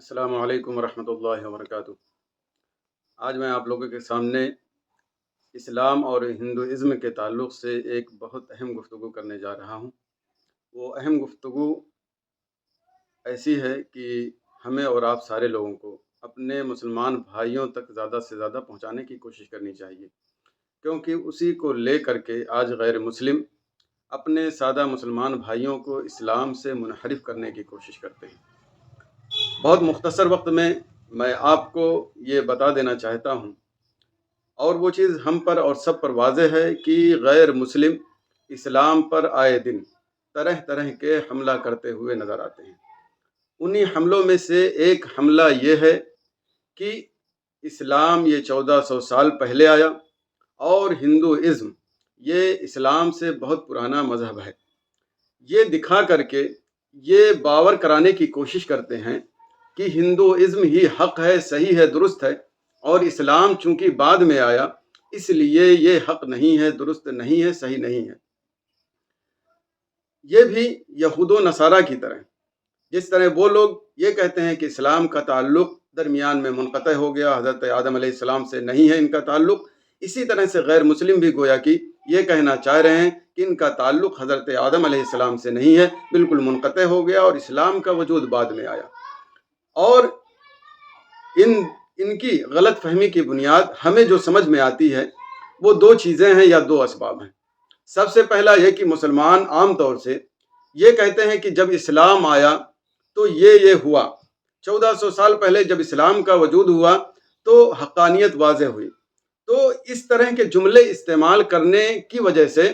السلام علیکم ورحمۃ اللہ وبرکاتہ۔ آج میں آپ لوگوں کے سامنے اسلام اور ہندوازم کے تعلق سے ایک بہت اہم گفتگو کرنے جا رہا ہوں۔ وہ اہم گفتگو ایسی ہے کہ ہمیں اور آپ سارے لوگوں کو اپنے مسلمان بھائیوں تک زیادہ سے زیادہ پہنچانے کی کوشش کرنی چاہیے، کیونکہ اسی کو لے کر کے آج غیر مسلم اپنے سادہ مسلمان بھائیوں کو اسلام سے منحرف کرنے کی کوشش کرتے ہیں۔ بہت مختصر وقت میں آپ کو یہ بتا دینا چاہتا ہوں، اور وہ چیز ہم پر اور سب پر واضح ہے کہ غیر مسلم اسلام پر آئے دن طرح طرح کے حملہ کرتے ہوئے نظر آتے ہیں۔ انہی حملوں میں سے ایک حملہ یہ ہے کہ اسلام یہ 1400 سال پہلے آیا اور ہندوازم یہ اسلام سے بہت پرانا مذہب ہے۔ یہ دکھا کر کے یہ باور کرانے کی کوشش کرتے ہیں کہ ہندوازم ہی حق ہے، صحیح ہے، درست ہے، اور اسلام چونکہ بعد میں آیا اس لیے یہ حق نہیں ہے، درست نہیں ہے، صحیح نہیں ہے۔ یہ بھی یہود و نصارہ کی طرح، جس طرح وہ لوگ یہ کہتے ہیں کہ اسلام کا تعلق درمیان میں منقطع ہو گیا، حضرت آدم علیہ السلام سے نہیں ہے ان کا تعلق، اسی طرح سے غیر مسلم بھی گویا کہ یہ کہنا چاہ رہے ہیں کہ ان کا تعلق حضرت آدم علیہ السلام سے نہیں ہے، بالکل منقطع ہو گیا اور اسلام کا وجود بعد میں آیا۔ اور ان کی غلط فہمی کی بنیاد ہمیں جو سمجھ میں آتی ہے وہ دو چیزیں ہیں یا دو اسباب ہیں۔ سب سے پہلا یہ کہ مسلمان عام طور سے یہ کہتے ہیں کہ جب اسلام آیا تو یہ ہوا، 1400 سال پہلے جب اسلام کا وجود ہوا تو حقانیت واضح ہوئی۔ تو اس طرح کے جملے استعمال کرنے کی وجہ سے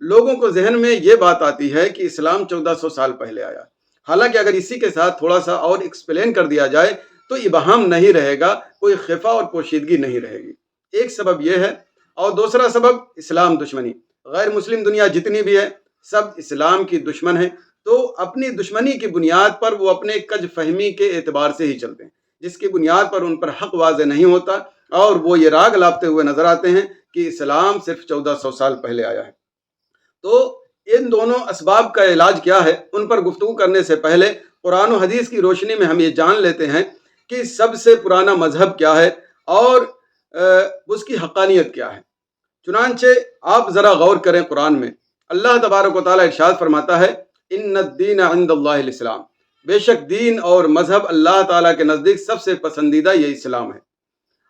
لوگوں کو ذہن میں یہ بات آتی ہے کہ اسلام 1400 سال پہلے آیا۔ حالانکہ اگر اسی کے ساتھ تھوڑا سا اور ایکسپلین کر دیا جائے تو ابہام نہیں رہے گا، کوئی خفا اور پوشیدگی نہیں رہے گی۔ ایک سبب یہ ہے، اور دوسرا سبب اسلام دشمنی۔ غیر مسلم دنیا جتنی بھی ہے سب اسلام کی دشمن ہے، تو اپنی دشمنی کی بنیاد پر وہ اپنے کج فہمی کے اعتبار سے ہی چلتے ہیں، جس کی بنیاد پر ان پر حق واضح نہیں ہوتا اور وہ یہ راگ لاپتے ہوئے نظر آتے ہیں کہ اسلام صرف 1400 سال پہلے آیا ہے۔ تو ان دونوں اسباب کا علاج کیا ہے، ان پر گفتگو کرنے سے پہلے قرآن و حدیث کی روشنی میں ہم یہ جان لیتے ہیں کہ سب سے پرانا مذہب کیا ہے اور اس کی حقانیت کیا ہے۔ چنانچہ آپ ذرا غور کریں، قرآن میں اللہ تبارک و تعالیٰ ارشاد فرماتا ہے ان الدین عند اللہ الاسلام، بے شک دین اور مذہب اللہ تعالیٰ کے نزدیک سب سے پسندیدہ یہ اسلام ہے۔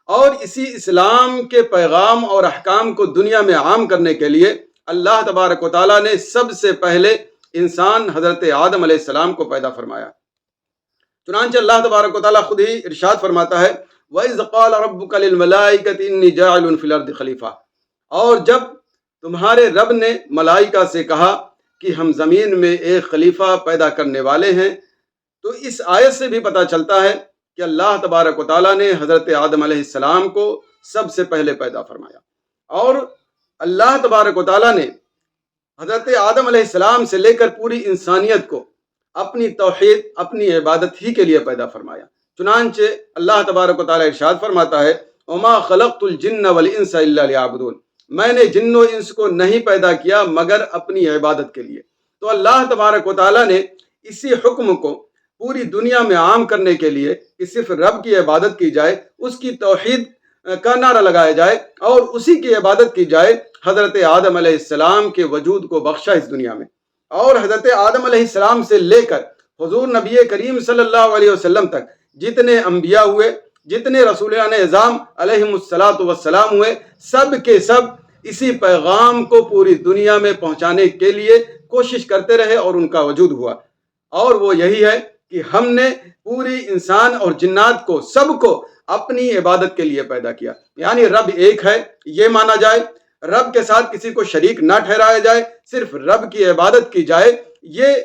اور اسی اسلام کے پیغام اور احکام کو دنیا میں عام کرنے کے لیے اللہ تبارک و تعالیٰ نے سب سے پہلے انسان حضرت آدم علیہ السلام کو پیدا فرمایا۔ چنانچہ اللہ تبارک و تعالیٰ خود ہی ارشاد فرماتا ہے وَإِذْ قَالَ رَبُّكَ لِلْمَلَائِكَةِ إِنِّي جَاعِلٌ فِي الْأَرْضِ خَلِيفَةً، اور جب تمہارے رب نے ملائکہ سے کہا کہ ہم زمین میں ایک خلیفہ پیدا کرنے والے ہیں، تو اس آیت سے بھی پتہ چلتا ہے کہ اللہ تبارک و تعالیٰ نے حضرت آدم علیہ السلام کو سب سے پہلے پیدا فرمایا، اور اللہ تبارک و تعالیٰ نے حضرت آدم علیہ السلام سے لے کر پوری انسانیت کو اپنی توحید، اپنی عبادت ہی کے لیے پیدا فرمایا۔ چنانچہ اللہ تبارک و تعالیٰ ارشاد فرماتا ہے وَمَا خَلَقْتُ الْجِنَّ وَالْإِنسَ إِلَّا لِيَعْبُدُونَ، میں نے جن و انس کو نہیں پیدا کیا مگر اپنی عبادت کے لیے۔ تو اللہ تبارک و تعالیٰ نے اسی حکم کو پوری دنیا میں عام کرنے کے لیے کہ صرف رب کی عبادت کی جائے، اس کی توحید کا نعرہ لگایا جائے اور اسی کی عبادت کی جائے، حضرت آدم علیہ السلام کے وجود کو بخشا اس دنیا میں۔ اور حضرت آدم علیہ السلام سے لے کر حضور نبی کریم صلی اللہ علیہ وسلم تک جتنے انبیاء ہوئے، جتنے رسولان اعظام علیہم الصلاۃ والسلام ہوئے، سب کے سب اسی پیغام کو پوری دنیا میں پہنچانے کے لیے کوشش کرتے رہے اور ان کا وجود ہوا، اور وہ یہی ہے کہ ہم نے پوری انسان اور جنات کو، سب کو اپنی عبادت کے لیے پیدا کیا۔ یعنی رب ایک ہے یہ مانا جائے، رب کے ساتھ کسی کو شریک نہ ٹھہرایا جائے، صرف رب کی عبادت کی جائے، یہ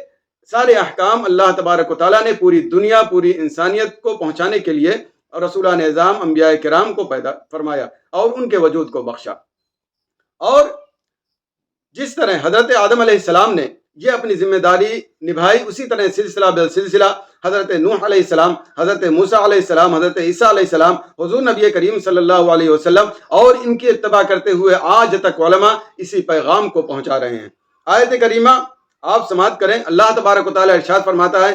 سارے احکام اللہ تبارک و تعالیٰ نے پوری دنیا، پوری انسانیت کو پہنچانے کے لیے اور رسولان اعظام انبیاء کرام کو پیدا فرمایا اور ان کے وجود کو بخشا۔ اور جس طرح حضرت آدم علیہ السلام نے یہ اپنی ذمہ داری نبھائی، اسی طرح سلسلہ بالسلسلہ حضرت نوح علیہ السلام، حضرت موسیٰ علیہ السلام، حضرت عیسیٰ علیہ السلام، حضور نبی کریم صلی اللہ علیہ وسلم اور ان کی اتباع کرتے ہوئے آج تک علماء اسی پیغام کو پہنچا رہے ہیں۔ آیت کریمہ آپ سماعت کریں، اللہ تبارک و تعالیٰ ارشاد فرماتا ہے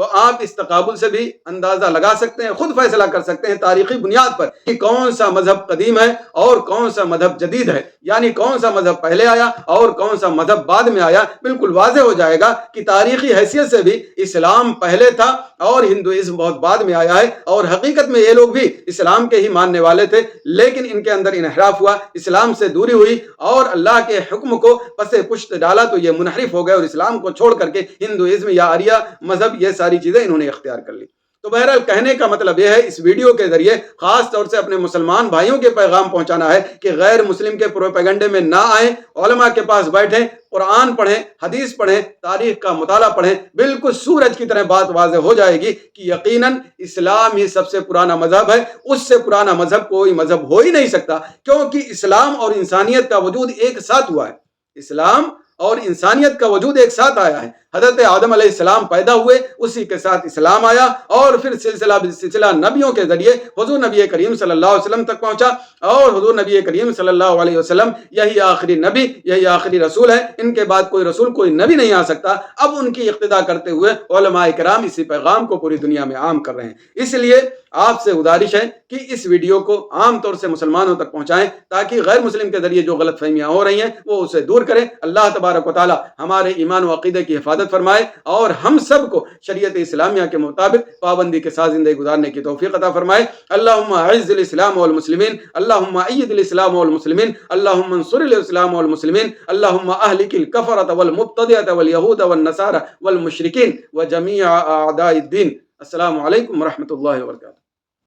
تو آپ اس تقابل سے بھی اندازہ لگا سکتے ہیں، خود فیصلہ کر سکتے ہیں تاریخی بنیاد پر کہ کون سا مذہب قدیم ہے اور کون سا مذہب جدید ہے، یعنی کون سا مذہب پہلے آیا اور کون سا مذہب بعد میں آیا۔ بالکل واضح ہو جائے گا کہ تاریخی حیثیت سے بھی اسلام پہلے تھا اور ہندوازم بہت بعد میں آیا ہے، اور حقیقت میں یہ لوگ بھی اسلام کے ہی ماننے والے تھے، لیکن ان کے اندر انحراف ہوا، اسلام سے دوری ہوئی اور اللہ کے حکم کو پس پشت ڈالا تو یہ منحرف ہو گئے اور اسلام کو چھوڑ کر کے ہندوازم یا آریہ مذہب یہ ساری چیزیں انہوں نے اختیار کر لی۔ تو بہرحال کہنے کا مطلب یہ ہے اس ویڈیو کے ذریعے خاص طور سے اپنے مسلمان بھائیوں کے پیغام پہنچانا ہے کہ غیر مسلم کے پروپیگنڈے میں نہ آئیں، علماء کے پاس بیٹھیں، قرآن پڑھیں، حدیث پڑھیں، تاریخ کا مطالعہ پڑھیں، بالکل سورج کی طرح بات واضح ہو جائے گی کہ یقیناً اسلام ہی سب سے پرانا مذہب ہے، اس سے پرانا مذہب کوئی مذہب ہو ہی نہیں سکتا، کیونکہ اسلام اور انسانیت کا وجود ایک ساتھ ہوا ہے۔ اسلام اور انسانیت کا وجود ایک ساتھ آیا ہے۔ حضرت آدم علیہ السلام پیدا ہوئے، اسی کے ساتھ اسلام آیا، اور پھر سلسلہ بالسلسلہ نبیوں کے ذریعے حضور نبی کریم صلی اللہ علیہ وسلم تک پہنچا، اور حضور نبی کریم صلی اللہ علیہ وسلم یہی آخری نبی، یہی آخری رسول ہے، ان کے بعد کوئی رسول کوئی نبی نہیں آ سکتا۔ اب ان کی اقتدا کرتے ہوئے علماء کرام اسی پیغام کو پوری دنیا میں عام کر رہے ہیں۔ اس لیے آپ سے گزارش ہے کہ اس ویڈیو کو عام طور سے مسلمانوں تک پہنچائیں تاکہ غیر مسلم کے ذریعے جو غلط فہمیاں ہو رہی ہیں وہ اسے دور کریں۔ اللہ تبارک و تعالی ہمارے ایمان و عقیدے کی حفاظت فرمائے اور ہم سب کو شریعت اسلامیہ کے مطابق پابندی کے ساتھ زندگی گزارنے کی توفیق عطا فرمائے۔ اللہم اعز الاسلام والمسلمین، اللہم اید الاسلام والمسلمین، اللہم انصر الاسلام والمسلمین، اللہم اہلک الکفرۃ والمبتدعۃ والیہود والنصارى والمشرکین وجمیع اعداء الدین۔ السلام علیکم ورحمۃ اللہ وبرکاتہ۔